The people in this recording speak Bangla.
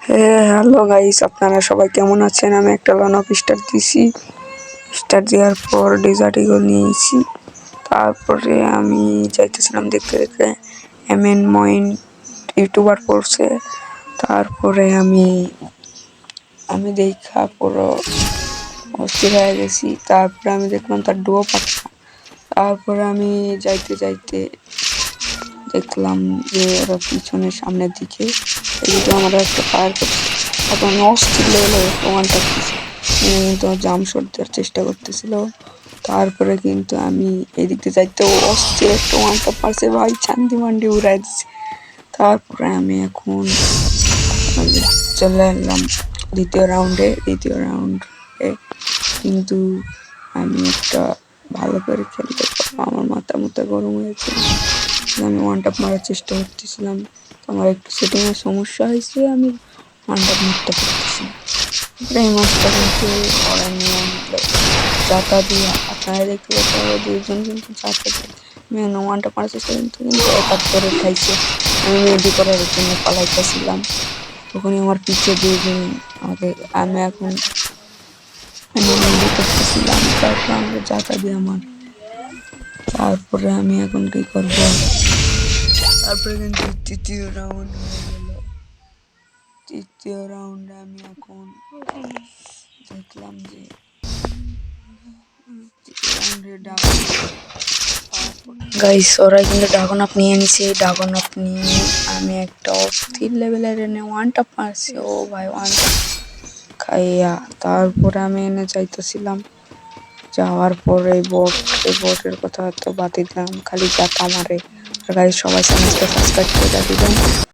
হ্যালো গাইস, আপনারা সবাই কেমন আছেন? আমি একটা লন অফ স্টার দিয়েছি। স্টার দেওয়ার পর ডেজার্ট ইগল নিয়েছি। তারপরে আমি যাইতেছিলাম দেখতে দেখতে এমএন মইন ইউটিউবার পড়ছে। তারপরে আমি দেখা পুরো অস্থির হয়ে গেছি। তারপরে আমি দেখলাম তার ডুয়ো পাখা। তারপরে আমি যাইতে যাইতে দেখলাম যে ওরা পিছনের সামনের দিকে এদিকে আমরা একটা ফায়ার করছি। তখন অস্থির লেভেলে ওয়ান টাপতেছি, কিন্তু জাম শট দেওয়ার চেষ্টা করতেছিল। তারপরে কিন্তু আমি এদিক দিয়ে যাইতে অস্থির একটা ওয়ান টাপ মারছে ভাই, চান্দি মান্ডি উড়াই দিচ্ছে। তারপরে আমি এখন চলে এলাম দ্বিতীয় রাউন্ডে। কিন্তু আমি একটা ভালো করে খেলতে পারবো, আমার মাথা গরম হয়েছে। আমি ওয়ান টাপ মারার চেষ্টা করতেছিলাম, আমার একটু সেটিংয়ের সমস্যা হয়েছে, আমি ওয়ান টাপ মারতে পারতেছি না। এই মাছটা কিন্তু ওরা নিয়ম চাতা দিয়ে আপনারা দেখতে পাচ্ছেন, ওরা দুজন কিন্তু চাতা দিয়ে আমি ওয়ান টাপ মারার চেষ্টা কিন্তু একাত্তরে খাইছে। আমি মেডি করার জন্য পালাইতেছিলাম, তখনই আমার পিছিয়ে দুজন আমাকে, আমি এখন মেডি করতেছিলাম। তারপর আমাকে চাতা দিয়ে আমার, তারপরে আমি এখন কি করবো? তারপরে কিন্তু তৃতীয় রাউন্ড হয়ে গেল। তৃতীয় রাউন্ডে আমি এখন দেখলাম যে গাইস ওরা কিন্তু ড্রাগন আপ নিয়ে নিছে। ড্রাগন আপ নিয়ে আমি একটা অস্থির লেভেলের এনে ওয়ান টাপ মারছি। ও ভাই, ওয়ান টাপ খাইয়া তারপরে আমি এনে যাইতেছিলাম। যাওয়ার পরে এই বোটের কথা তো বাদ দিলাম, খালি যাতা মারে। গাইস সবাই চ্যানেলটা সাবস্ক্রাইব করে দিবেন।